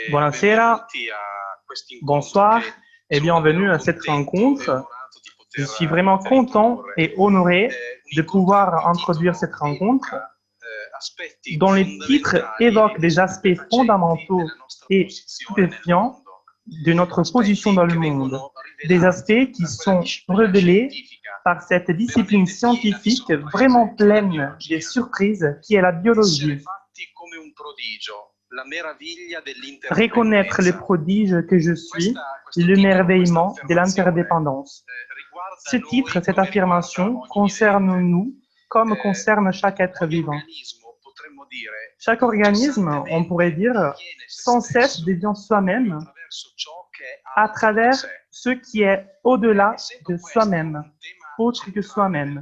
Buonasera, bonsoir et bienvenue à cette rencontre. Je suis vraiment content et honoré de pouvoir introduire cette rencontre dont les titres évoquent des aspects fondamentaux et stupéfiants de notre position dans le monde, des aspects qui sont révélés par cette discipline scientifique vraiment pleine de surprises qui est la biologie. Reconnaître le prodige que je suis, l'émerveillement de l'interdépendance. Ce titre, cette affirmation, concerne nous comme concerne chaque être vivant. Chaque organisme, on pourrait dire, sans cesse devient soi-même à travers ce qui est au-delà de soi-même, autre que soi-même.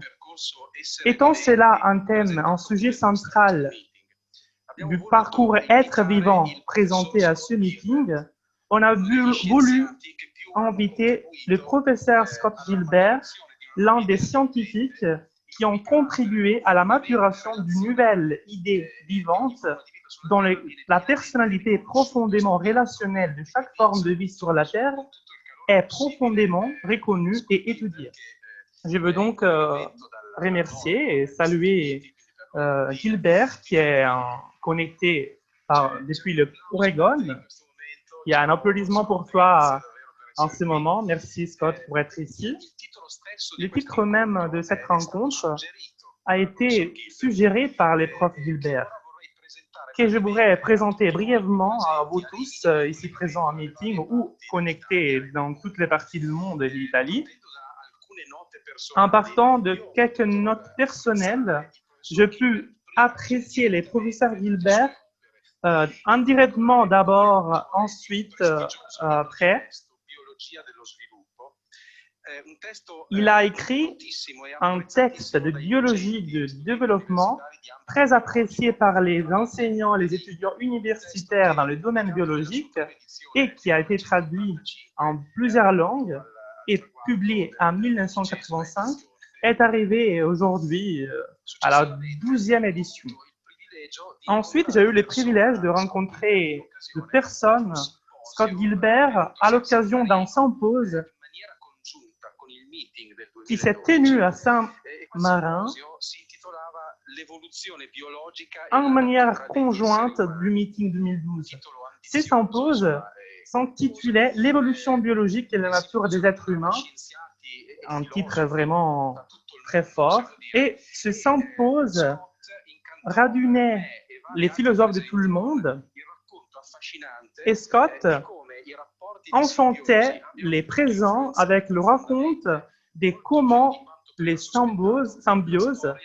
Étant cela un thème, un sujet central du parcours être vivant présenté à ce meeting, on a voulu inviter le professeur Scott Gilbert, l'un des scientifiques qui ont contribué à la maturation d'une nouvelle idée vivante dont la personnalité profondément relationnelle de chaque forme de vie sur la Terre est profondément reconnue et étudiée. Je veux donc remercier et saluer Gilbert qui est connecté depuis le Oregon. Il y a un applaudissement pour toi en ce moment. Merci Scott pour être ici. Le titre même de cette rencontre a été suggéré par les profs Gilbert, que je voudrais présenter brièvement à vous tous ici présents en meeting ou connectés dans toutes les parties du monde et de l'Italie. En partant de quelques notes personnelles, je peux apprécier les professeurs Gilbert indirectement d'abord, ensuite après. Il a écrit un texte de biologie de développement très apprécié par les enseignants et les étudiants universitaires dans le domaine biologique et qui a été traduit en plusieurs langues et publié en 1985, est arrivé aujourd'hui à la 12e édition. Ensuite, j'ai eu le privilège de rencontrer de personnes, Scott Gilbert, à l'occasion d'un symposium qui s'est tenu à Saint-Marin en manière conjointe du meeting 2012. Ces symposiums s'intitulaient « L'évolution biologique et la nature des êtres humains », un titre vraiment très fort, et ce symposium radunait les philosophes de tout le monde, et Scott enchantait les présents avec le raconte de comment les symbioses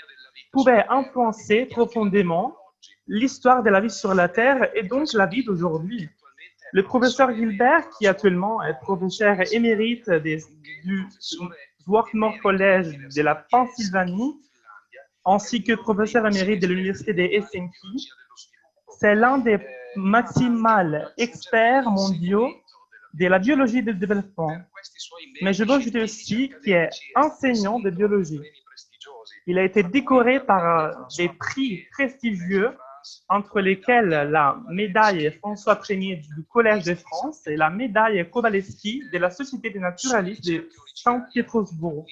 pouvaient influencer profondément l'histoire de la vie sur la Terre et donc la vie d'aujourd'hui. Le professeur Gilbert, qui actuellement est professeur émérite du Swarthmore College de la Pennsylvanie, ainsi que professeur émérite de l'Université de Helsinki, c'est l'un des maximales experts mondiaux de la biologie du développement. Mais je veux ajouter aussi qu'il est enseignant de biologie. Il a été décoré par des prix prestigieux, entre lesquels la médaille François Ier du Collège de France et la médaille Kowalewski de la Société des naturalistes de Saint-Pétersbourg.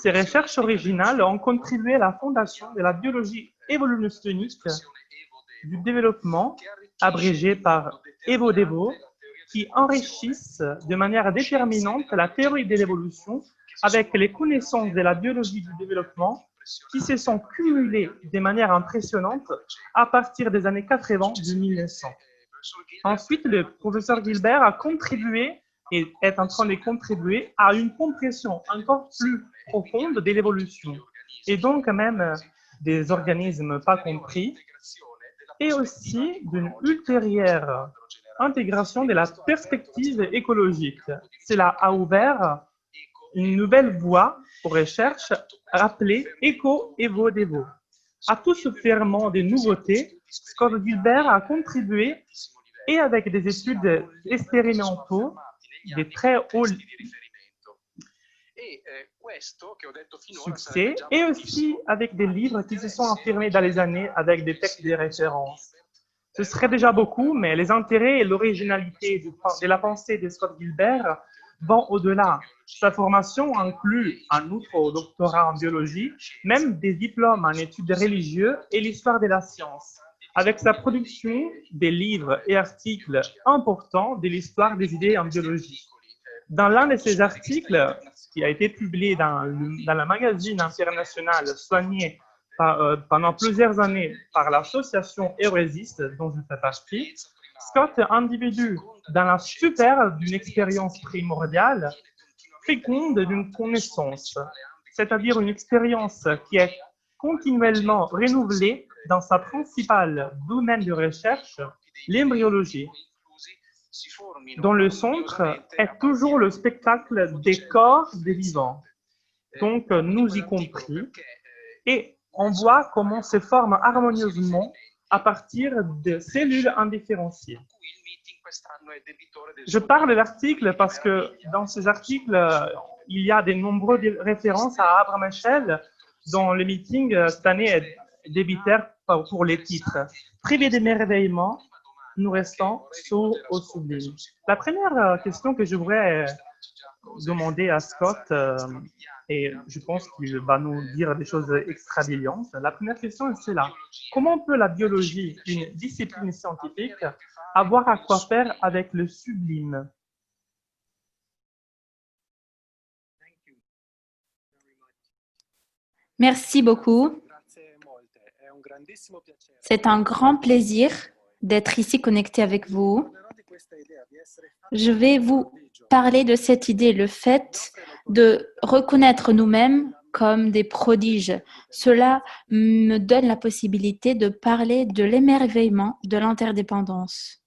Ces recherches originales ont contribué à la fondation de la biologie évolutionniste du développement, abrégée par EvoDevo, qui enrichissent de manière déterminante la théorie de l'évolution avec les connaissances de la biologie du développement qui se sont cumulées de manière impressionnante à partir des années 80 de 1900. Ensuite, le professeur Gilbert a contribué et est en train de contribuer à une compréhension encore plus profonde de l'évolution et donc même des organismes pas compris et aussi d'une ultérieure intégration de la perspective écologique. Cela a ouvert une nouvelle voie aux recherches appelée Eco-Evo-Devo. À tout ce ferment des nouveautés, Scott Gilbert a contribué et avec des études expérimentaux de très haut succès et aussi avec des livres qui se sont affirmés dans les années avec des textes de référence. Ce serait déjà beaucoup, mais les intérêts et l'originalité de la pensée de Scott Gilbert vont au-delà. Sa formation inclut, en outre au doctorat en biologie, même des diplômes en études religieuses et l'histoire de la science, avec sa production des livres et articles importants de l'histoire des idées en biologie. Dans l'un de ces articles, qui a été publié dans le magazine international soigné pendant plusieurs années par l'association Eurésiste, dont je fais partie, Scott, individu dans la super d'une expérience primordiale, féconde d'une connaissance, c'est-à-dire une expérience qui est continuellement renouvelée dans sa principale domaine de recherche, l'embryologie, dont le centre est toujours le spectacle des corps des vivants, donc nous y compris, et on voit comment se forment harmonieusement à partir de cellules indifférenciées. Je parle de l'article parce que dans ces articles, il y a de nombreuses références à Abraham Michel, dont le meeting cette année est débiteur pour les titres. Privé d'émerveillement, nous restons sourds au sublime. La première question que je voudrais demander à Scott, et je pense qu'il va nous dire des choses extra brillantes. La première question, c'est là. Comment peut la biologie, une discipline scientifique, avoir à quoi faire avec le sublime? Merci beaucoup. C'est un grand plaisir d'être ici connecté avec vous. Je vais vous parler de cette idée, le fait de reconnaître nous-mêmes comme des prodiges. Cela me donne la possibilité de parler de l'émerveillement de l'interdépendance.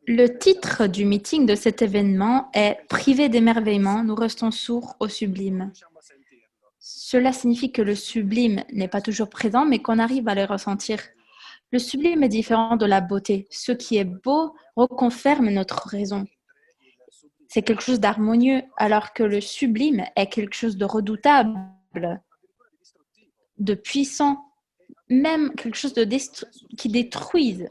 Le titre du meeting de cet événement est « Privé d'émerveillement, nous restons sourds au sublime ». Cela signifie que le sublime n'est pas toujours présent, mais qu'on arrive à le ressentir. Le sublime est différent de la beauté. Ce qui est beau reconfirme notre raison. C'est quelque chose d'harmonieux, alors que le sublime est quelque chose de redoutable, de puissant, même quelque chose qui détruise.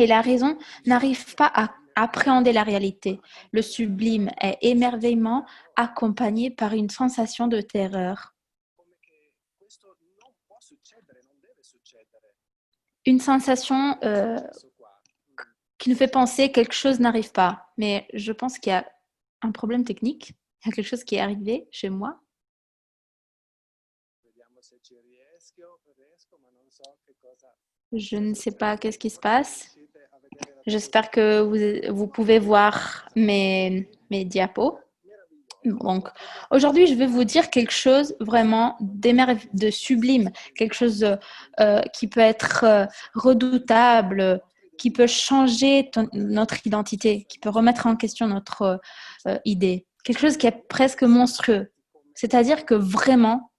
Et la raison n'arrive pas à appréhender la réalité. Le sublime est émerveillement accompagné par une sensation de terreur. Une sensation qui nous fait penser que quelque chose n'arrive pas. Mais je pense qu'il y a un problème technique. Il y a quelque chose qui est arrivé chez moi. Je ne sais pas qu'est-ce qui se passe. J'espère que vous pouvez voir mes diapos. Donc, aujourd'hui, je vais vous dire quelque chose vraiment de sublime, quelque chose qui peut être redoutable, qui peut changer notre identité, qui peut remettre en question notre idée. Quelque chose qui est presque monstrueux. C'est-à-dire que vraiment,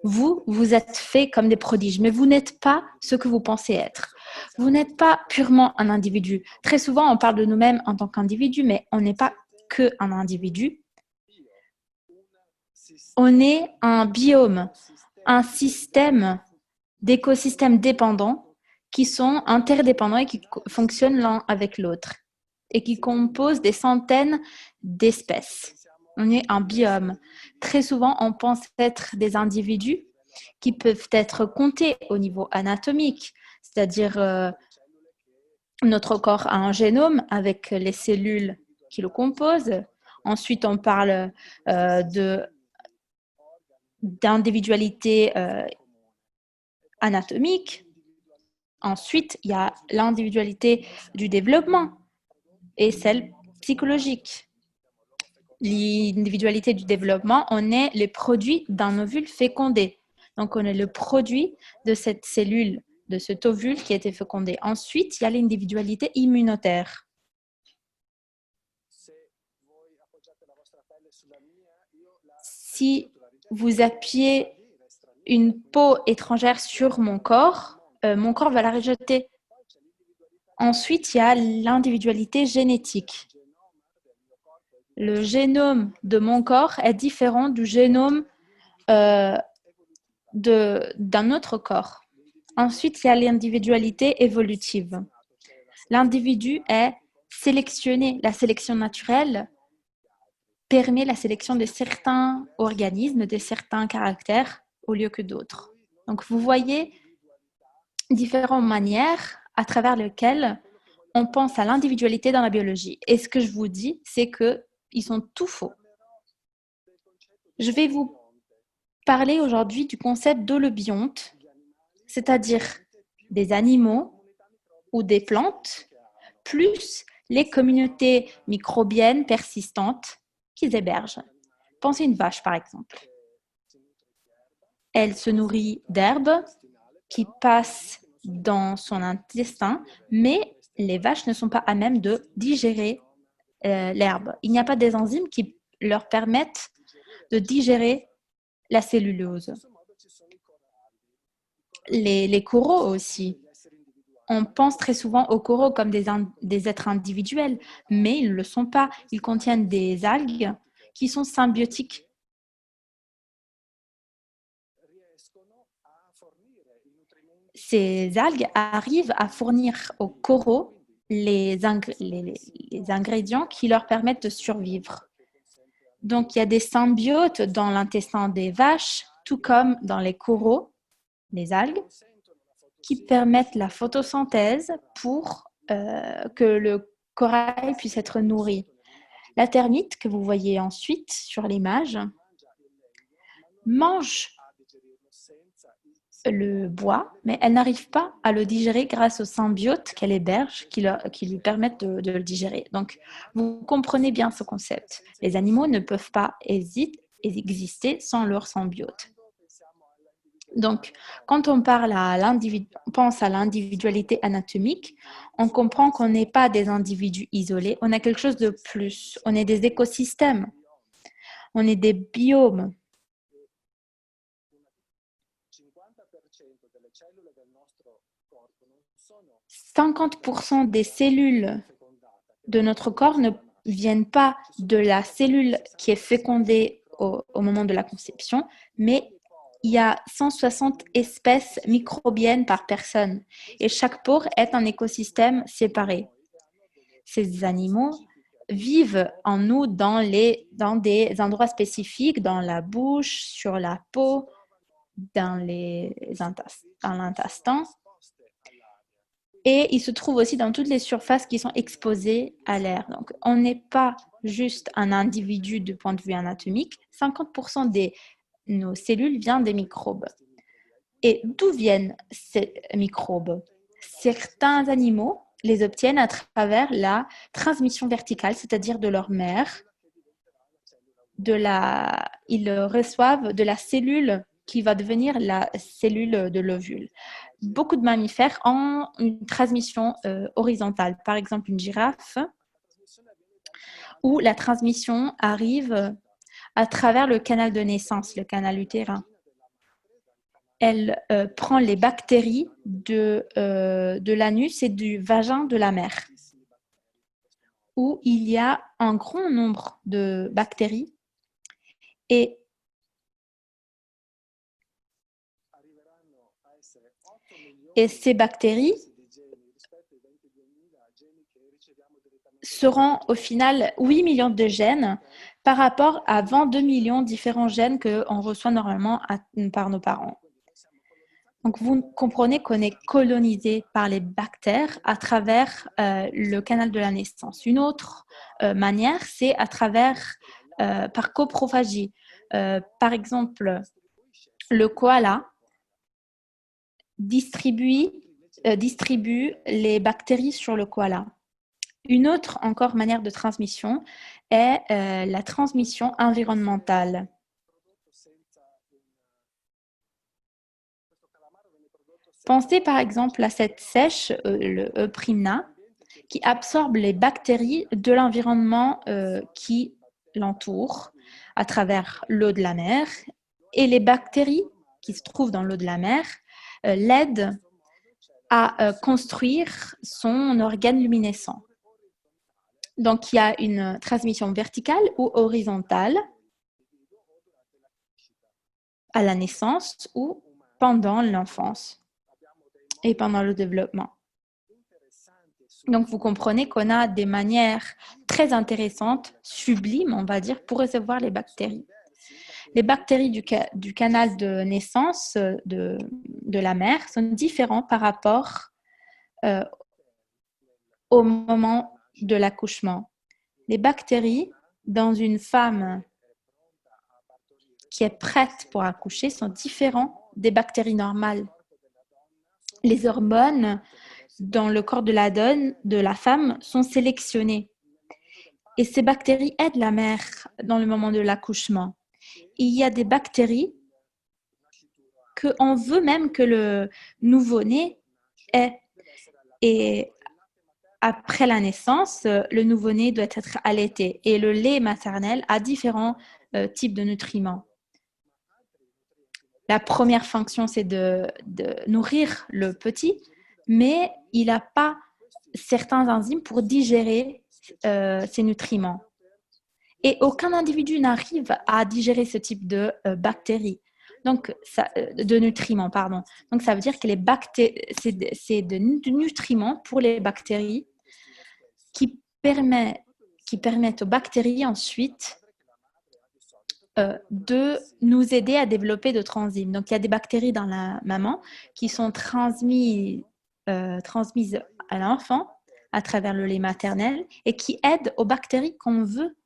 vous êtes faits comme des prodiges, mais vous n'êtes pas ce que vous pensez être. Vous n'êtes pas purement un individu. Très souvent, on parle de nous-mêmes en tant qu'individu, mais on n'est pas qu'un individu. On est un biome, un système d'écosystèmes dépendants qui sont interdépendants et qui fonctionnent l'un avec l'autre et qui composent des centaines d'espèces. On est un biome. Très souvent, on pense être des individus qui peuvent être comptés au niveau anatomique, c'est-à-dire notre corps a un génome avec les cellules qui le composent. Ensuite, on parle d'individualité anatomique. Ensuite, il y a l'individualité du développement et celle psychologique. L'individualité du développement, on est les produits d'un ovule fécondé. Donc, on est le produit de cette cellule, de cet ovule qui a été fécondé. Ensuite, il y a l'individualité immunitaire. Si vous appuyez une peau étrangère sur mon corps va la rejeter. Ensuite, il y a l'individualité génétique. Le génome de mon corps est différent du génome d'un autre corps. Ensuite, il y a l'individualité évolutive. L'individu est sélectionné. La sélection naturelle permet la sélection de certains organismes, de certains caractères au lieu que d'autres. Donc, vous voyez différentes manières à travers lesquelles on pense à l'individualité dans la biologie. Et ce que je vous dis, c'est qu'ils sont tout faux. Je vais vous parler aujourd'hui du concept d'holobionte, c'est-à-dire des animaux ou des plantes, plus les communautés microbiennes persistantes qu'ils hébergent. Pensez à une vache, par exemple. Elle se nourrit d'herbes qui passent dans son intestin, mais les vaches ne sont pas à même de digérer l'herbe. Il n'y a pas des enzymes qui leur permettent de digérer la cellulose. Les coraux aussi. On pense très souvent aux coraux comme des êtres individuels, mais ils ne le sont pas. Ils contiennent des algues qui sont symbiotiques. Ces algues arrivent à fournir aux coraux les ingrédients qui leur permettent de survivre. Donc, il y a des symbiotes dans l'intestin des vaches, tout comme dans les coraux, les algues, qui permettent la photosynthèse pour que le corail puisse être nourri. La termite, que vous voyez ensuite sur l'image, mange le bois, mais elle n'arrive pas à le digérer grâce aux symbiotes qu'elle héberge qui lui permettent de le digérer. Donc, vous comprenez bien ce concept. Les animaux ne peuvent pas exister sans leur symbiote. Donc, quand on pense à l'individualité anatomique, on comprend qu'on n'est pas des individus isolés, on a quelque chose de plus, on est des écosystèmes, on est des biomes. 50% des cellules de notre corps ne viennent pas de la cellule qui est fécondée au moment de la conception, mais il y a 160 espèces microbiennes par personne et chaque pore est un écosystème séparé. Ces animaux vivent en nous dans des endroits spécifiques, dans la bouche, sur la peau, dans l'intestin. Et ils se trouvent aussi dans toutes les surfaces qui sont exposées à l'air. Donc, on n'est pas juste un individu du point de vue anatomique. 50% de nos cellules viennent des microbes. Et d'où viennent ces microbes? Certains animaux les obtiennent à travers la transmission verticale, c'est-à-dire de leur mère. Ils reçoivent de la cellule qui va devenir la cellule de l'ovule. Beaucoup de mammifères ont une transmission horizontale. Par exemple, une girafe, où la transmission arrive à travers le canal de naissance, le canal utérin. Elle prend les bactéries de l'anus et du vagin de la mère, où il y a un grand nombre de bactéries et ces bactéries seront au final 8 millions de gènes par rapport à 22 millions de différents gènes qu'on reçoit normalement par nos parents. Donc, vous comprenez qu'on est colonisé par les bactères à travers le canal de la naissance. Une autre manière, c'est par coprophagie. Par exemple, le koala distribue les bactéries sur le koala. Une autre encore manière de transmission est la transmission environnementale. Pensez par exemple à cette sèche, le Euphrina, qui absorbe les bactéries de l'environnement qui l'entoure à travers l'eau de la mer. Et les bactéries qui se trouvent dans l'eau de la mer l'aident à construire son organe luminescent. Donc, il y a une transmission verticale ou horizontale à la naissance ou pendant l'enfance et pendant le développement. Donc, vous comprenez qu'on a des manières très intéressantes, sublimes, on va dire, pour recevoir les bactéries. Les bactéries du canal de naissance de la mère sont différents par rapport au moment de l'accouchement. Les bactéries dans une femme qui est prête pour accoucher sont différentes des bactéries normales. Les hormones dans le corps de la femme sont sélectionnées. Et ces bactéries aident la mère dans le moment de l'accouchement. Il y a des bactéries qu'on veut même que le nouveau-né ait. Et après la naissance, le nouveau-né doit être allaité. Et le lait maternel a différents types de nutriments. La première fonction, c'est de nourrir le petit, mais il n'a pas certains enzymes pour digérer ces nutriments. Et aucun individu n'arrive à digérer ce type de bactéries, donc de nutriments, pardon. Donc ça veut dire que les bactéries, c'est de nutriments pour les bactéries qui permettent aux bactéries ensuite de nous aider à développer d'autres enzymes. Donc il y a des bactéries dans la maman qui sont transmises à l'enfant à travers le lait maternel et qui aident aux bactéries qu'on veut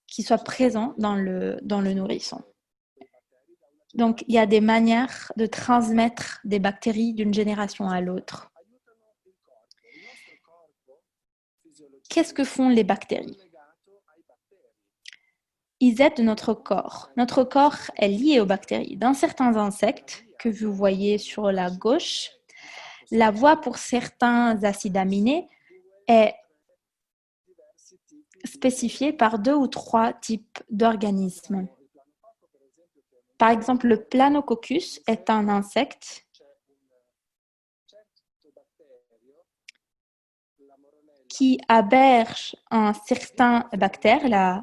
qui soient présents dans le nourrisson. Donc, il y a des manières de transmettre des bactéries d'une génération à l'autre. Qu'est-ce que font les bactéries? Ils aident notre corps. Notre corps est lié aux bactéries. Dans certains insectes que vous voyez sur la gauche, la voie pour certains acides aminés est spécifiée par 2 ou 3 types d'organismes. Par exemple, le Planococcus est un insecte qui héberge un certain bactère, la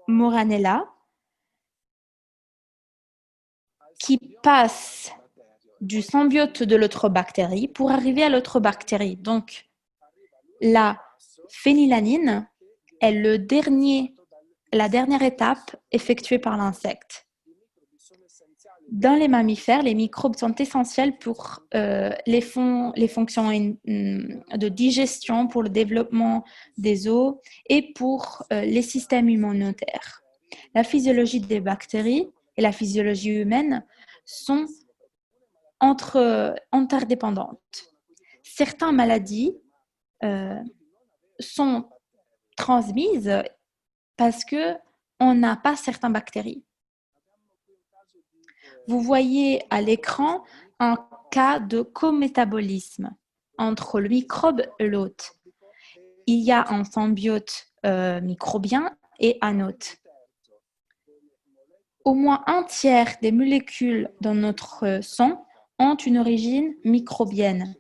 Moranella, qui passe du symbiote de l'autre bactérie pour arriver à l'autre bactérie. Donc, la phénylalanine est la dernière étape effectuée par l'insecte. Dans les mammifères, les microbes sont essentiels pour les fonctions de digestion, pour le développement des os et pour les systèmes immunitaires. La physiologie des bactéries et la physiologie humaine sont interdépendantes. Certaines maladies sont transmises parce qu'on n'a pas certaines bactéries. Vous voyez à l'écran un cas de cométabolisme entre le microbe et l'hôte. Il y a un symbiote microbien et un hôte. Au moins un tiers des molécules dans notre sang ont une origine microbienne.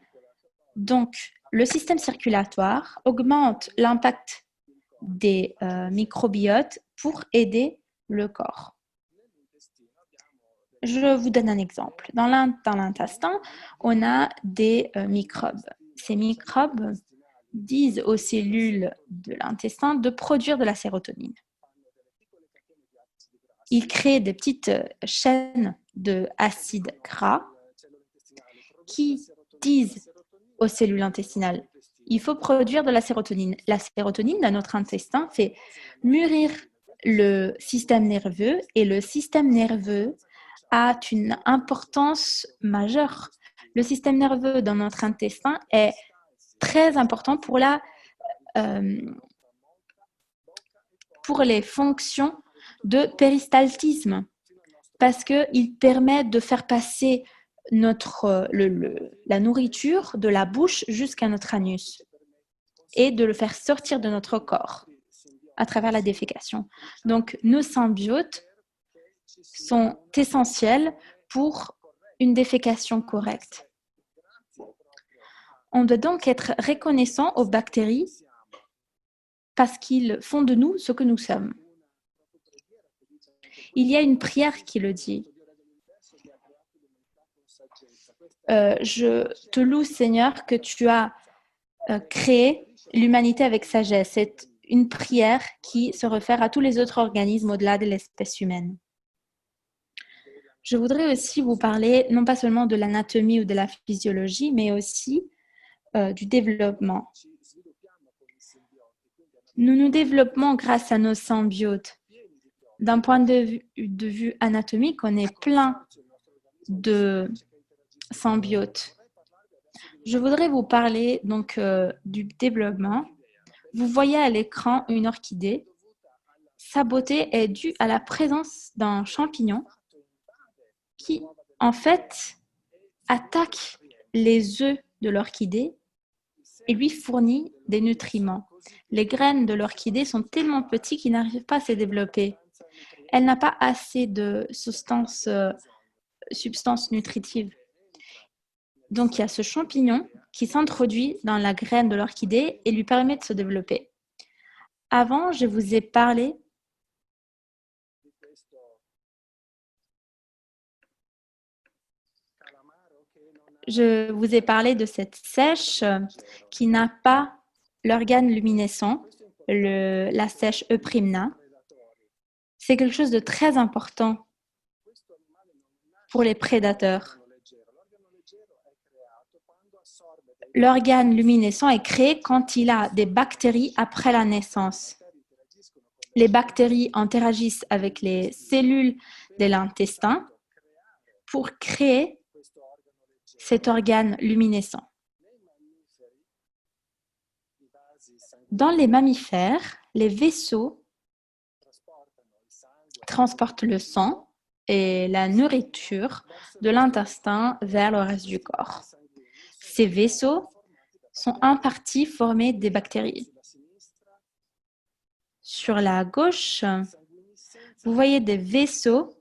Donc, le système circulatoire augmente l'impact des microbiotes pour aider le corps. Je vous donne un exemple. Dans l'intestin, on a des microbes. Ces microbes disent aux cellules de l'intestin de produire de la sérotonine. Ils créent des petites chaînes d'acides gras qui disent aux cellules intestinales il faut produire de la sérotonine. La sérotonine dans notre intestin fait mûrir le système nerveux et le système nerveux a une importance majeure. Le système nerveux dans notre intestin est très important pour les fonctions de péristaltisme parce qu'il permet de faire passer la nourriture de la bouche jusqu'à notre anus et de le faire sortir de notre corps à travers la défécation. Donc, nos symbiotes sont essentiels pour une défécation correcte. On doit donc être reconnaissant aux bactéries parce qu'ils font de nous ce que nous sommes. Il y a une prière qui le dit. Je te loue, Seigneur, que tu as créé l'humanité avec sagesse. C'est une prière qui se réfère à tous les autres organismes au-delà de l'espèce humaine. Je voudrais aussi vous parler non pas seulement de l'anatomie ou de la physiologie, mais aussi du développement. Nous nous développons grâce à nos symbiotes. D'un point de vue anatomique, on est plein de symbiotes. Je voudrais vous parler donc du développement. Vous voyez à l'écran une orchidée. Sa beauté est due à la présence d'un champignon qui, en fait, attaque les œufs de l'orchidée et lui fournit des nutriments. Les graines de l'orchidée sont tellement petites qu'ils n'arrivent pas à se développer. Elle n'a pas assez de substances nutritives. Donc, il y a ce champignon qui s'introduit dans la graine de l'orchidée et lui permet de se développer. Avant, je vous ai parlé de cette sèche qui n'a pas l'organe luminescent, la sèche Euprymna. C'est quelque chose de très important pour les prédateurs. L'organe luminescent est créé quand il a des bactéries après la naissance. Les bactéries interagissent avec les cellules de l'intestin pour créer cet organe luminescent. Dans les mammifères, les vaisseaux transportent le sang et la nourriture de l'intestin vers le reste du corps. Ces vaisseaux sont en partie formés des bactéries. Sur la gauche, vous voyez des vaisseaux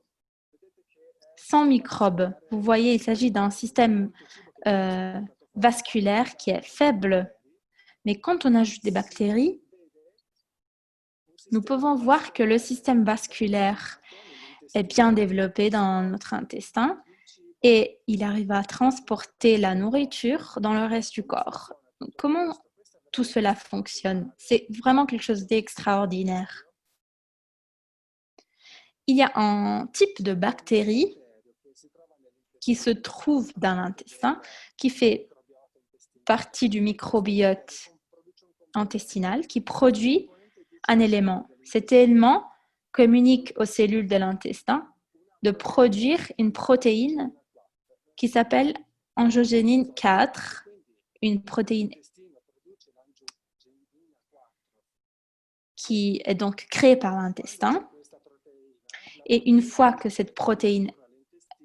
sans microbes. Vous voyez, il s'agit d'un système vasculaire qui est faible. Mais quand on ajoute des bactéries, nous pouvons voir que le système vasculaire est bien développé dans notre intestin et il arrive à transporter la nourriture dans le reste du corps. Donc, comment tout cela fonctionne? C'est vraiment quelque chose d'extraordinaire. Il y a un type de bactérie qui se trouve dans l'intestin, qui fait partie du microbiote intestinal, qui produit un élément. Cet élément communique aux cellules de l'intestin de produire une protéine qui s'appelle angiogénine 4, une protéine qui est donc créée par l'intestin. Et une fois que cette protéine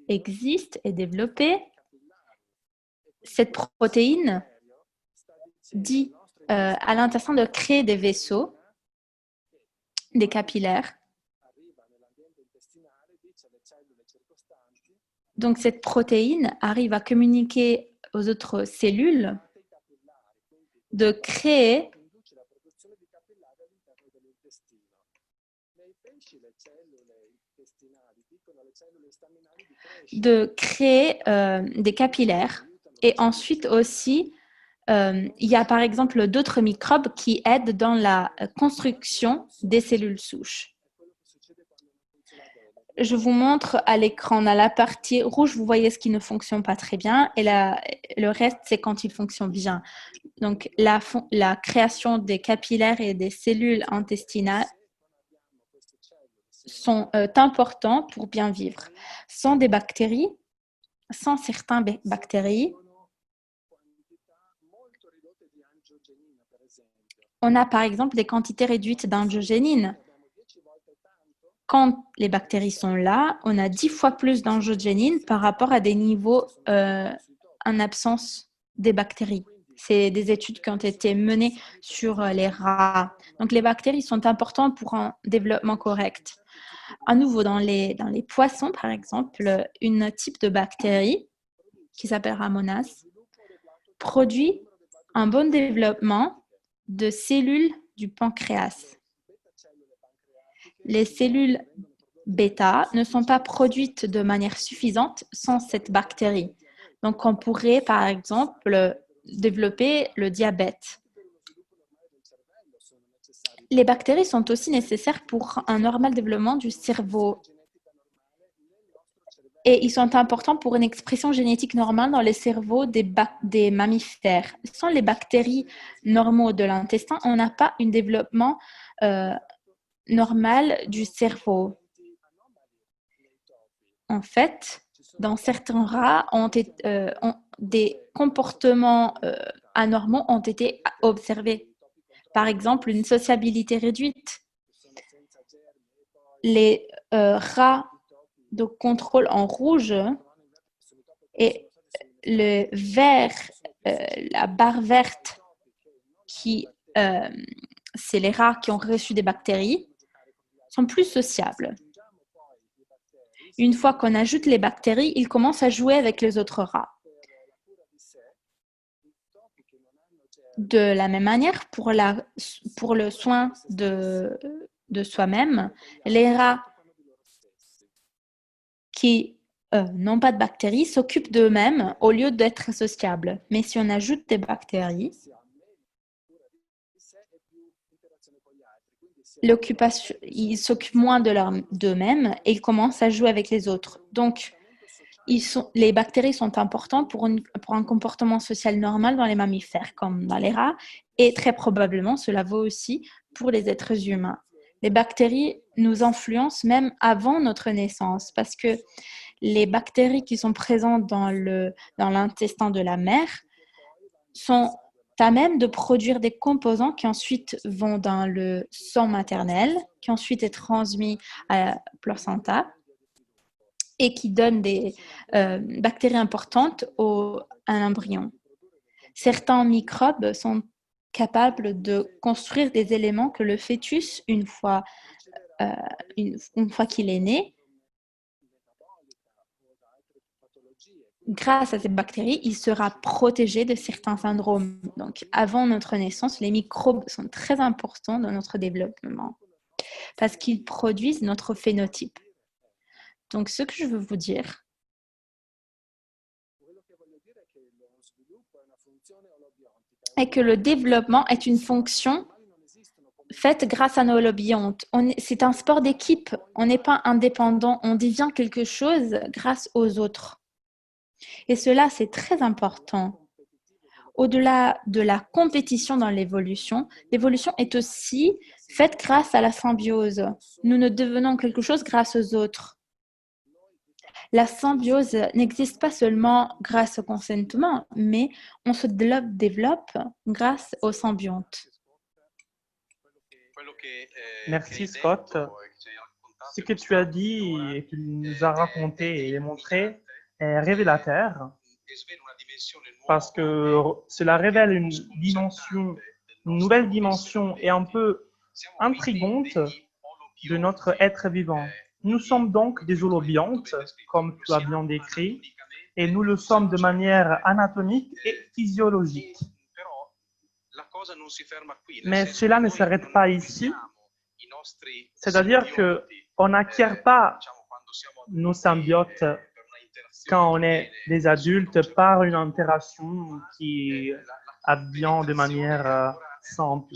existe et développée, cette protéine dit à l'intestin de créer des vaisseaux, des capillaires. Donc, cette protéine arrive à communiquer aux autres cellules de créer des capillaires. Et ensuite aussi, il y a par exemple d'autres microbes qui aident dans la construction des cellules souches. Je vous montre à l'écran, on a la partie rouge, vous voyez ce qui ne fonctionne pas très bien, et le reste, c'est quand il fonctionne bien. Donc, la création des capillaires et des cellules intestinales sont importants pour bien vivre. Sans des bactéries, sans certaines bactéries, on a par exemple des quantités réduites d'angiogénine. Quand les bactéries sont là, on a 10 fois plus d'angiogénine par rapport à des niveaux en absence des bactéries. C'est des études qui ont été menées sur les rats. Donc, les bactéries sont importantes pour un développement correct. À nouveau, dans les poissons, par exemple, une type de bactérie qui s'appelle Ramonas produit un bon développement de cellules du pancréas. Les cellules bêta ne sont pas produites de manière suffisante sans cette bactérie. Donc, on pourrait, par exemple, développer le diabète. Les bactéries sont aussi nécessaires pour un normal développement du cerveau. Et ils sont importants pour une expression génétique normale dans les cerveaux des mammifères. Sans les bactéries normaux de l'intestin, on n'a pas un développement normal du cerveau. En fait, dans certains rats, des comportements anormaux ont été observés. Par exemple, une sociabilité réduite. Les rats de contrôle en rouge et le vert, la barre verte, c'est les rats qui ont reçu des bactéries, sont plus sociables. Une fois qu'on ajoute les bactéries, ils commencent à jouer avec les autres rats. De la même manière, pour le soin de soi-même, les rats qui n'ont pas de bactéries s'occupent d'eux-mêmes au lieu d'être sociables. Mais si on ajoute des bactéries, ils s'occupent moins d'eux-mêmes et ils commencent à jouer avec les autres. Donc, les bactéries sont importantes pour un comportement social normal dans les mammifères, comme dans les rats, et très probablement, cela vaut aussi pour les êtres humains. Les bactéries nous influencent même avant notre naissance, parce que les bactéries qui sont présentes dans l'intestin de la mère sont à même de produire des composants qui ensuite vont dans le sang maternel, qui ensuite est transmis à la placenta et qui donnent des bactéries importantes à l'embryon. Certains microbes sont capables de construire des éléments que le fœtus, une fois qu'il est né, grâce à ces bactéries, il sera protégé de certains syndromes. Donc, avant notre naissance, les microbes sont très importants dans notre développement parce qu'ils produisent notre phénotype. Donc, ce que je veux vous dire, est que le développement est une fonction faite grâce à nos lobiontes. C'est un sport d'équipe. On n'est pas indépendant. On devient quelque chose grâce aux autres. Et cela, c'est très important. Au-delà de la compétition dans l'évolution est aussi faite grâce à la symbiose. Nous ne devenons quelque chose grâce aux autres. La symbiose n'existe pas seulement grâce au consentement, mais on se développe grâce aux symbiontes. Merci Scott. Ce que tu as dit et que tu nous as raconté et démontré est révélateur parce que cela révèle une nouvelle dimension et un peu intrigante de notre être vivant. Nous sommes donc des holobiontes, comme tu as bien décrit, et nous le sommes de manière anatomique et physiologique. Mais cela ne s'arrête pas ici, c'est-à-dire qu'on n'acquiert pas nos symbiotes quand on est des adultes par une interaction qui advient de manière simple.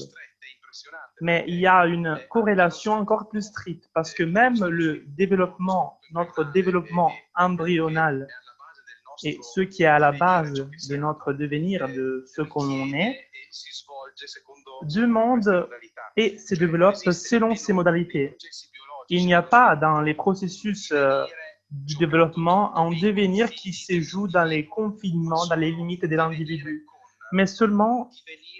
Mais il y a une corrélation encore plus stricte parce que même notre développement embryonal et ce qui est à la base de notre devenir, de ce qu'on est, demande et se développe selon ses modalités. Il n'y a pas dans les processus du développement un devenir qui se joue dans les confinements, dans les limites de l'individu, mais seulement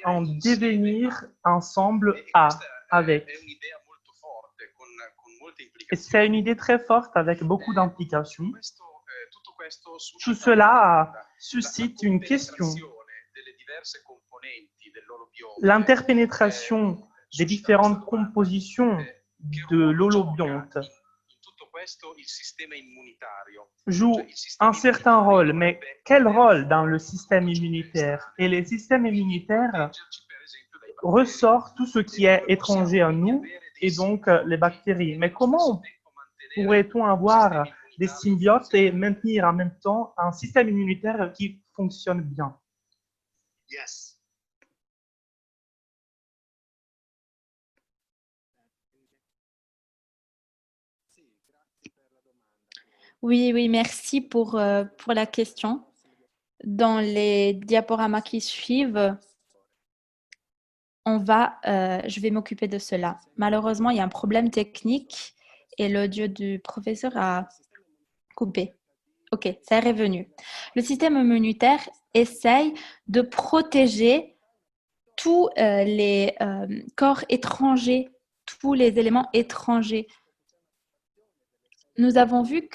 un devenir ensemble avec. Et c'est une idée très forte avec beaucoup d'implications. Tout cela suscite une question. L'interpénétration des différentes compositions de l'holobionte joue un certain rôle, mais quel rôle dans le système immunitaire? Et le système immunitaire ressort tout ce qui est étranger à nous et donc les bactéries. Mais comment pourrait-on avoir des symbiotes et maintenir en même temps un système immunitaire qui fonctionne bien? Oui, oui, merci pour la question. Dans les diaporamas qui suivent, je vais m'occuper de cela. Malheureusement, il y a un problème technique et l'audio du professeur a coupé. Ok, ça est revenu. Le système immunitaire essaye de protéger tous les corps étrangers, tous les éléments étrangers. Nous avons vu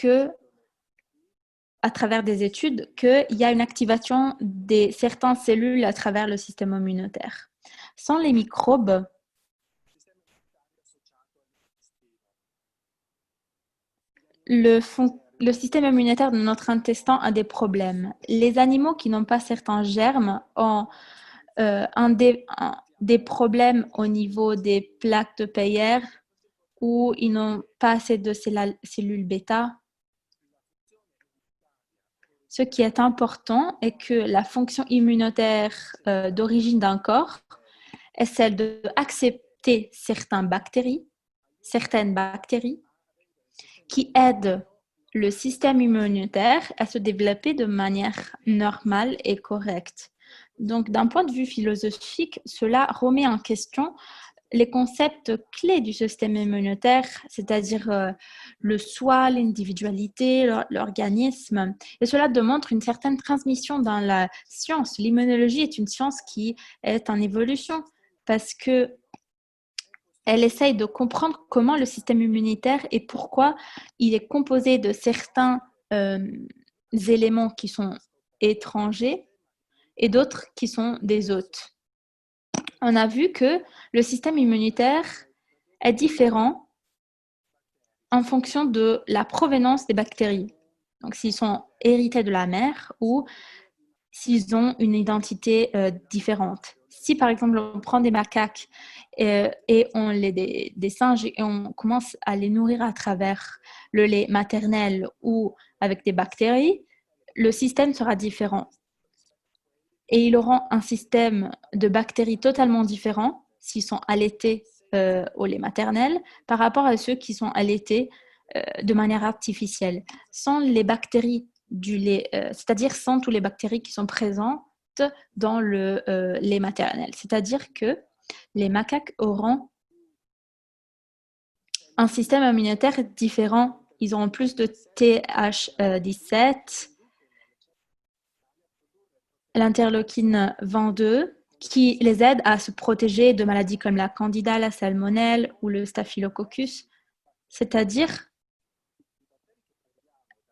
à travers des études, qu'il y a une activation de certaines cellules à travers le système immunitaire. Sans les microbes, le système immunitaire de notre intestin a des problèmes. Les animaux qui n'ont pas certains germes ont des problèmes au niveau des plaques de Peyer où ils n'ont pas assez de cellules bêta. Ce qui est important est que la fonction immunitaire d'origine d'un corps est celle d'accepter certaines bactéries qui aident le système immunitaire à se développer de manière normale et correcte. Donc, d'un point de vue philosophique, cela remet en question les concepts clés du système immunitaire, c'est-à-dire le soi, l'individualité, l'organisme. Et cela démontre une certaine transmission dans la science. L'immunologie est une science qui est en évolution parce que elle essaye de comprendre comment le système immunitaire et pourquoi il est composé de certains éléments qui sont étrangers et d'autres qui sont des hôtes. On a vu que le système immunitaire est différent en fonction de la provenance des bactéries. Donc, s'ils sont hérités de la mère ou s'ils ont une identité différente. Si, par exemple, on prend des macaques et on des singes et on commence à les nourrir à travers le lait maternel ou avec des bactéries, le système sera différent. Et ils auront un système de bactéries totalement différent s'ils sont allaités au lait maternel par rapport à ceux qui sont allaités de manière artificielle. Sans les bactéries du lait, c'est-à-dire sans toutes les bactéries qui sont présentes dans le lait maternel. C'est-à-dire que les macaques auront un système immunitaire différent. Ils auront plus de TH17, l'interleukine 22, qui les aide à se protéger de maladies comme la candida, la salmonelle ou le staphylococcus, c'est-à-dire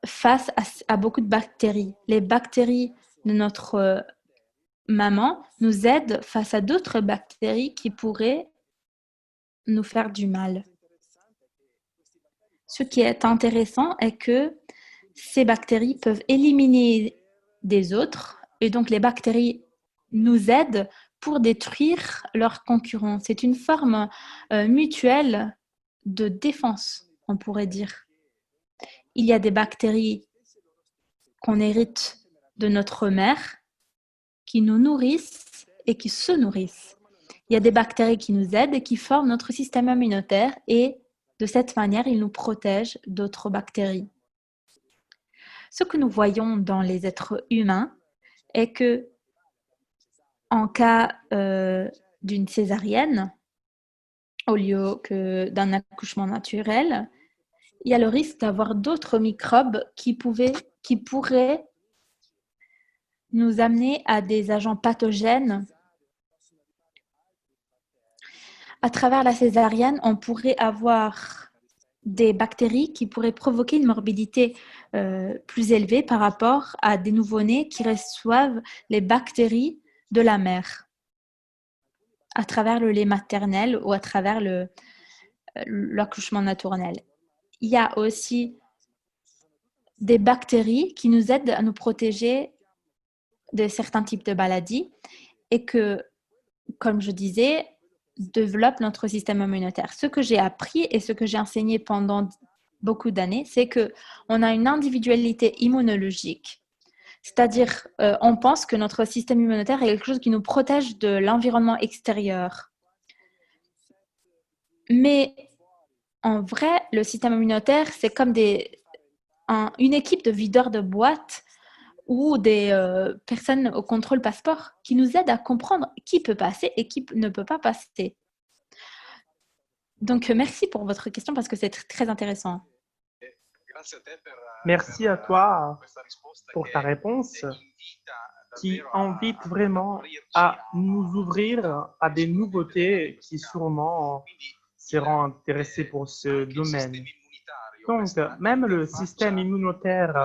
face à beaucoup de bactéries. Les bactéries de notre maman nous aident face à d'autres bactéries qui pourraient nous faire du mal. Ce qui est intéressant est que ces bactéries peuvent éliminer des autres et donc les bactéries nous aident pour détruire leurs concurrents. C'est une forme mutuelle de défense, on pourrait dire. Il y a des bactéries qu'on hérite de notre mère qui nous nourrissent et qui se nourrissent. Il y a des bactéries qui nous aident et qui forment notre système immunitaire et de cette manière, ils nous protègent d'autres bactéries. Ce que nous voyons dans les êtres humains est que en cas d'une césarienne, au lieu que d'un accouchement naturel, il y a le risque d'avoir d'autres microbes qui pourraient nous amener à des agents pathogènes. À travers la césarienne, on pourrait avoir des bactéries qui pourraient provoquer une morbidité plus élevée par rapport à des nouveau-nés qui reçoivent les bactéries de la mère à travers le lait maternel ou à travers l'accouchement naturel. Il y a aussi des bactéries qui nous aident à nous protéger de certains types de maladies et que, comme je disais, développent notre système immunitaire. Ce que j'ai appris et ce que j'ai enseigné pendant beaucoup d'années, c'est qu'on a une individualité immunologique. C'est-à-dire, on pense que notre système immunitaire est quelque chose qui nous protège de l'environnement extérieur. Mais en vrai, le système immunitaire, c'est comme une équipe de videurs de boîtes ou des personnes au contrôle passeport qui nous aident à comprendre qui peut passer et qui ne peut pas passer. Donc, merci pour votre question parce que c'est très intéressant. Merci à toi pour ta réponse qui invite vraiment à nous ouvrir à des nouveautés qui sûrement seront intéressées pour ce domaine. Donc, même le système immunitaire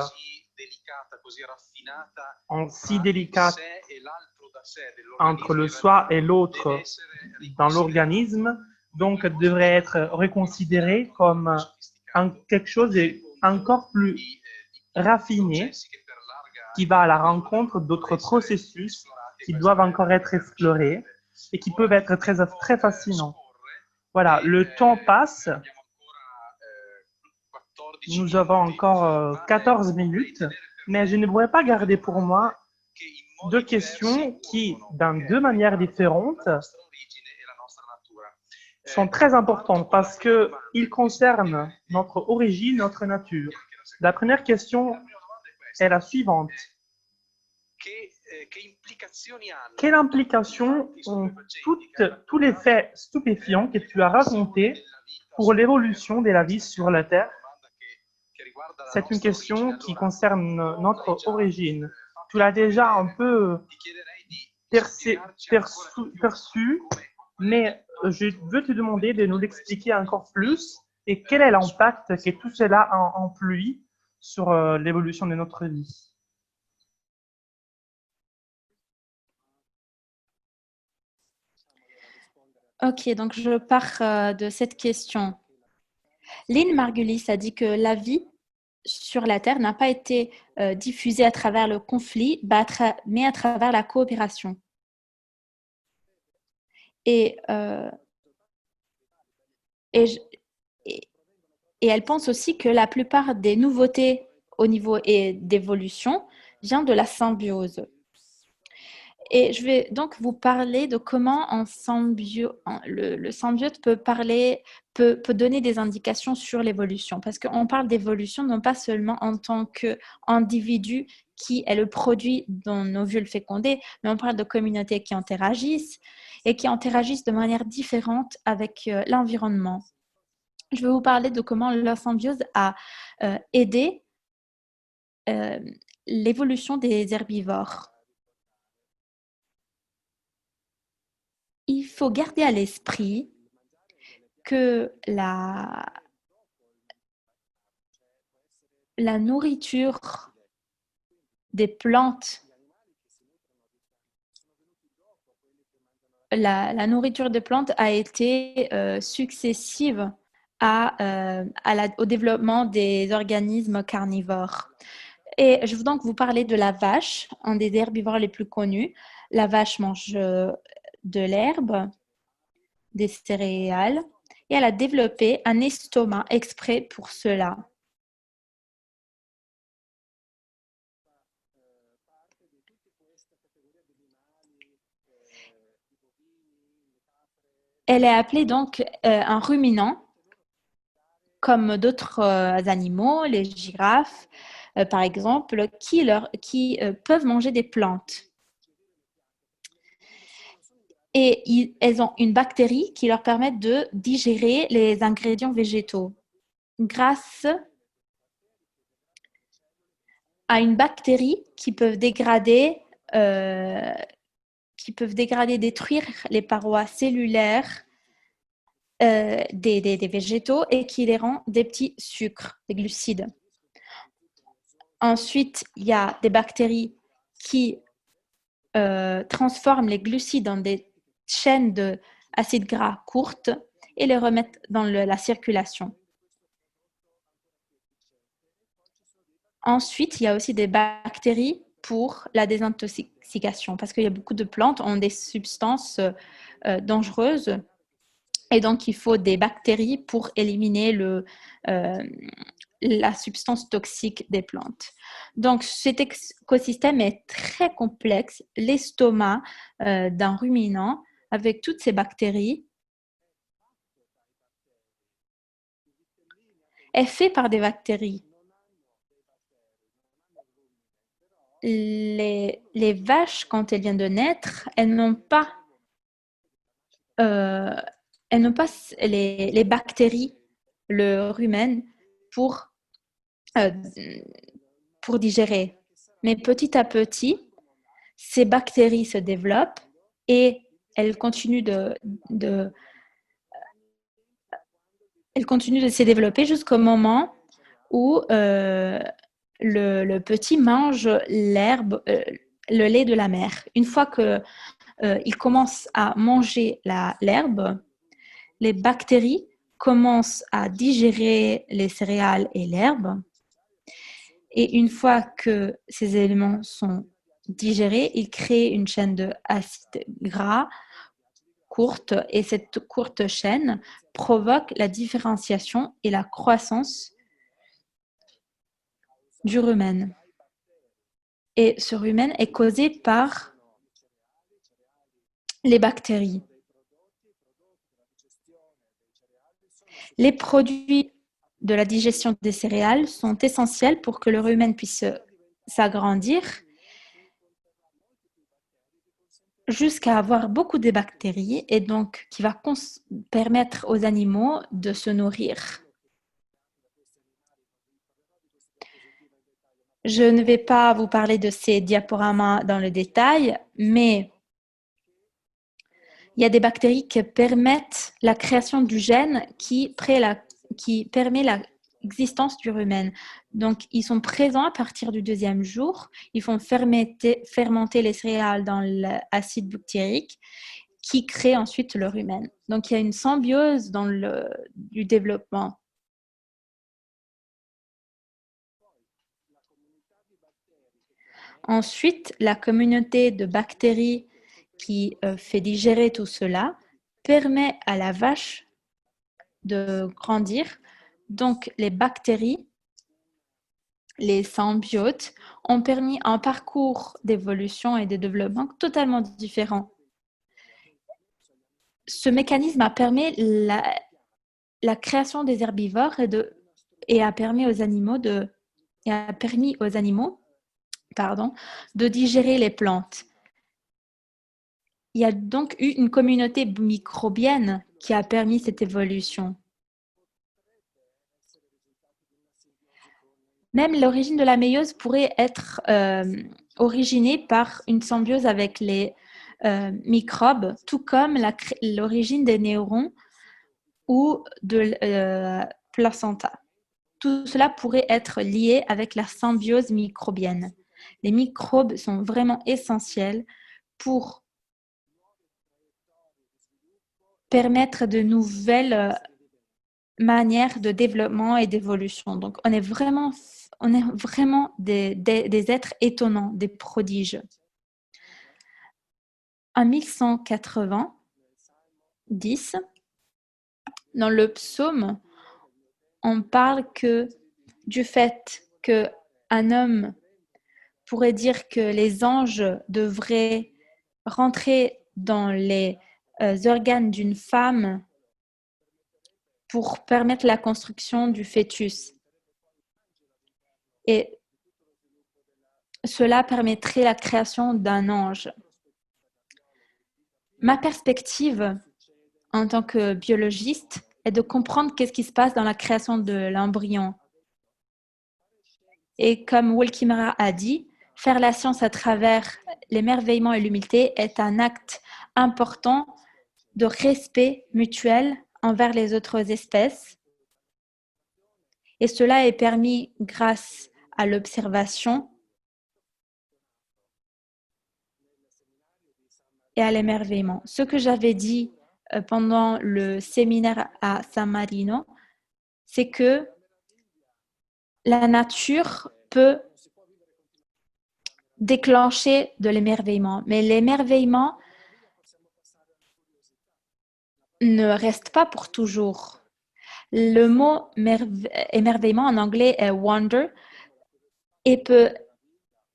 en si délicat entre le soi et l'autre dans l'organisme, donc devrait être reconsidéré comme quelque chose encore plus raffiné qui va à la rencontre d'autres processus qui doivent encore être explorés et qui peuvent être très fascinants. Voilà, le temps passe. Nous avons encore 14 minutes, mais je ne pourrais pas garder pour moi deux questions qui, dans deux manières différentes, sont très importantes parce qu'ils concernent notre origine, notre nature. La première question est la suivante. Quelle implication ont tous les faits stupéfiants que tu as racontés pour l'évolution de la vie sur la Terre? C'est une question qui concerne notre origine. Tu l'as déjà un peu perçu, mais je veux te demander de nous l'expliquer encore plus et quel est l'impact que tout cela a influé sur l'évolution de notre vie. Ok, donc je pars de cette question. Lynn Margulis a dit que la vie sur la Terre n'a pas été diffusée à travers le conflit, mais à travers la coopération. Et elle pense aussi que la plupart des nouveautés au niveau d'évolution vient de la symbiose. Et je vais donc vous parler de comment le symbiote peut donner des indications sur l'évolution. Parce qu'on parle d'évolution non pas seulement en tant qu'individu qui est le produit d'un ovule fécondé, mais on parle de communautés qui interagissent et qui interagissent de manière différente avec l'environnement. Je vais vous parler de comment la symbiose a aidé l'évolution des herbivores. Il faut garder à l'esprit que la nourriture des plantes, la nourriture des plantes a été successive au développement des organismes carnivores. Et je veux donc vous parler de la vache, un des herbivores les plus connus. La vache mange de l'herbe, des céréales, et elle a développé un estomac exprès pour cela. Elle est appelée donc un ruminant, comme d'autres animaux, les girafes, par exemple, qui peuvent manger des plantes. Et elles ont une bactérie qui leur permet de digérer les ingrédients végétaux. Grâce à une bactérie qui peuvent détruire les parois cellulaires des végétaux et qui les rend des petits sucres, des glucides. Ensuite, il y a des bactéries qui transforment les glucides en des chaînes d'acides gras courtes et les remettent dans la circulation. Ensuite, il y a aussi des bactéries pour la désintoxication parce qu'il y a beaucoup de plantes ont des substances dangereuses et donc il faut des bactéries pour éliminer la substance toxique des plantes. Donc cet écosystème est très complexe. L'estomac d'un ruminant avec toutes ces bactéries est fait par des bactéries. Les vaches, quand elles viennent de naître, elles n'ont pas les bactéries, le rumen, pour digérer. Mais petit à petit, ces bactéries se développent et elles continuent elles continuent de se développer jusqu'au moment où le petit mange l'herbe, le lait de la mère. Une fois qu'il commence à manger l'herbe, les bactéries commencent à digérer les céréales et l'herbe. Et une fois que ces éléments sont digérés, ils créent une chaîne d'acides gras courte et cette courte chaîne provoque la différenciation et la croissance du rumen. Et ce rumen est causé par les bactéries. Les produits de la digestion des céréales sont essentiels pour que le rumen puisse s'agrandir jusqu'à avoir beaucoup de bactéries et donc qui va permettre aux animaux de se nourrir. Je ne vais pas vous parler de ces diaporamas dans le détail, mais il y a des bactéries qui permettent la création du gène qui permet l'existence du rumen. Donc, ils sont présents à partir du 2e jour. Ils font fermenter les céréales dans l'acide butyrique qui crée ensuite le rumen. Donc, il y a une symbiose du développement. Ensuite, la communauté de bactéries qui fait digérer tout cela permet à la vache de grandir. Donc, les bactéries, les symbiotes, ont permis un parcours d'évolution et de développement totalement différent. Ce mécanisme a permis la création des herbivores et a permis aux animaux de digérer les plantes. Il y a donc eu une communauté microbienne qui a permis cette évolution. Même l'origine de la méiose pourrait être originée par une symbiose avec les microbes, tout comme l'origine des neurones ou de placenta. Tout cela pourrait être lié avec la symbiose microbienne. Les microbes sont vraiment essentiels pour permettre de nouvelles manières de développement et d'évolution. Donc, on est vraiment des êtres étonnants, des prodiges. En 1190, dans le psaume, on parle du fait qu'un homme pourrait dire que les anges devraient rentrer dans les organes d'une femme pour permettre la construction du fœtus. Et cela permettrait la création d'un ange. Ma perspective en tant que biologiste est de comprendre qu'est-ce qui se passe dans la création de l'embryon. Et comme Will Kimmerer a dit, faire la science à travers l'émerveillement et l'humilité est un acte important de respect mutuel envers les autres espèces. Et cela est permis grâce à l'observation et à l'émerveillement. Ce que j'avais dit pendant le séminaire à San Marino, c'est que la nature peut déclencher de l'émerveillement, mais l'émerveillement ne reste pas pour toujours. Le mot émerveillement en anglais est wonder et peut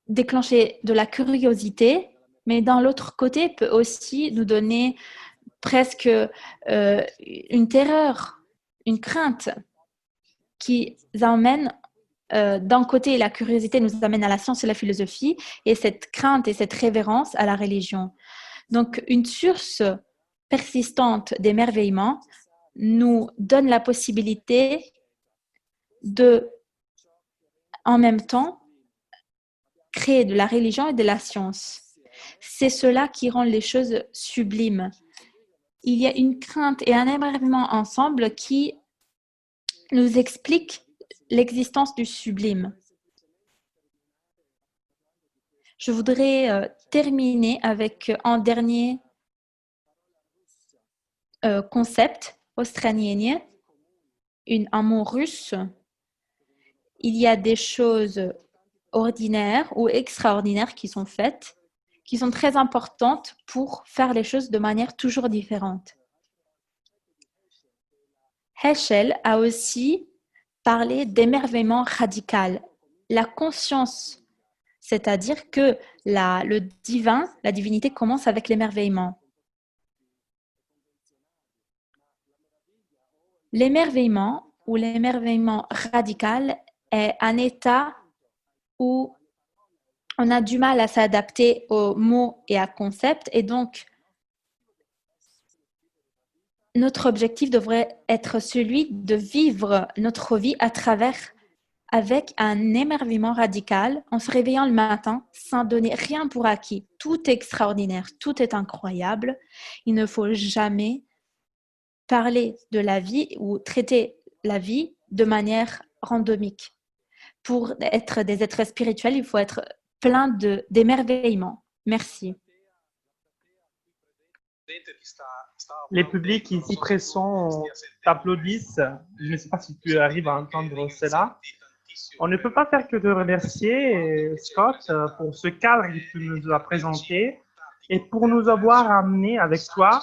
déclencher de la curiosité, mais d'un l'autre côté peut aussi nous donner presque une terreur, une crainte qui amène d'un côté la curiosité nous amène à la science et la philosophie et cette crainte et cette révérence à la religion. Donc une source persistante d'émerveillement nous donne la possibilité de, en même temps, créer de la religion et de la science. C'est cela qui rend les choses sublimes. Il y a une crainte et un émerveillement ensemble qui nous explique l'existence du sublime. Je voudrais terminer avec un dernier concept australien, un mot russe. Il y a des choses ordinaires ou extraordinaires qui sont faites, qui sont très importantes pour faire les choses de manière toujours différente. Heschel a aussi parlé d'émerveillement radical, la conscience, c'est-à-dire que le divin, la divinité commence avec l'émerveillement. L'émerveillement ou l'émerveillement radical est un état où on a du mal à s'adapter aux mots et à concepts et donc notre objectif devrait être celui de vivre notre vie à travers avec un émerveillement radical en se réveillant le matin sans donner rien pour acquis. Tout est extraordinaire, tout est incroyable. Il ne faut jamais parler de la vie ou traiter la vie de manière randomique. Pour être des êtres spirituels, il faut être plein d'émerveillement. Merci. Les publics ici présents t'applaudissent. Je ne sais pas si tu arrives à entendre cela. On ne peut pas faire que de remercier Scott pour ce cadre que tu nous as présenté et pour nous avoir amenés avec toi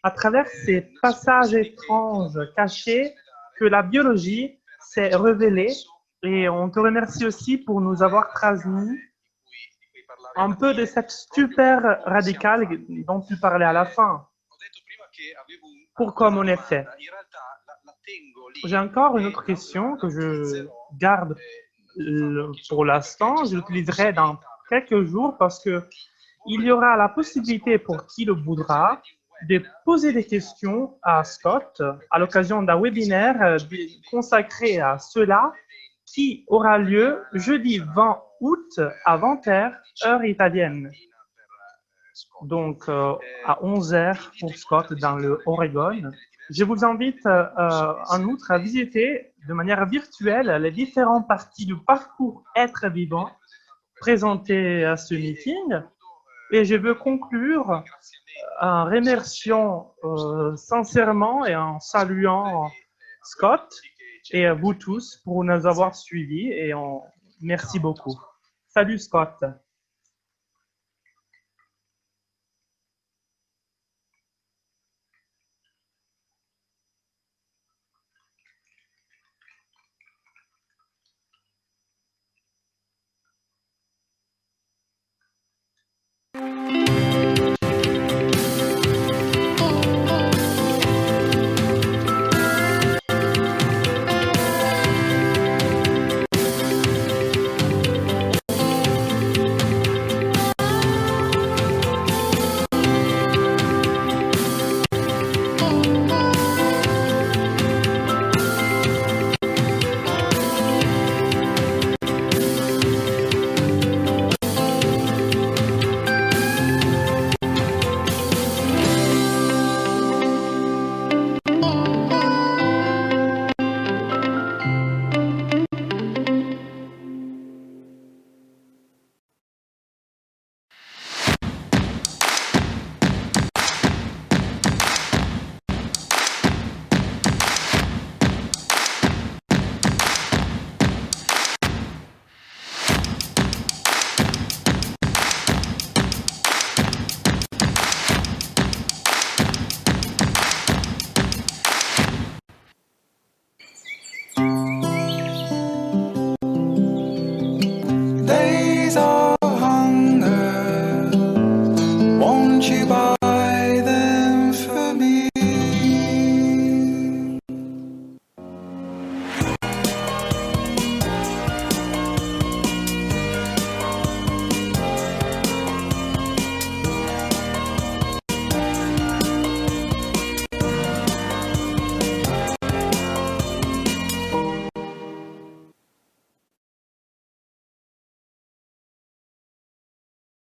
à travers ces passages étranges, cachés, que la biologie s'est révélée. Et on te remercie aussi pour nous avoir transmis un peu de cette stupeur radicale dont tu parlais à la fin. Pour comme en effet. J'ai encore une autre question que je garde pour l'instant. Je l'utiliserai dans quelques jours parce que il y aura la possibilité pour qui le voudra de poser des questions à Scott à l'occasion d'un webinaire consacré à cela qui aura lieu jeudi 20 août à 20h, heure italienne. Donc à 11h pour Scott dans le Oregon. Je vous invite en outre à visiter de manière virtuelle les différentes parties du parcours Être vivant présenté à ce meeting. Et je veux conclure en remerciant sincèrement et en saluant Scott et vous tous pour nous avoir suivis et merci beaucoup. Salut Scott.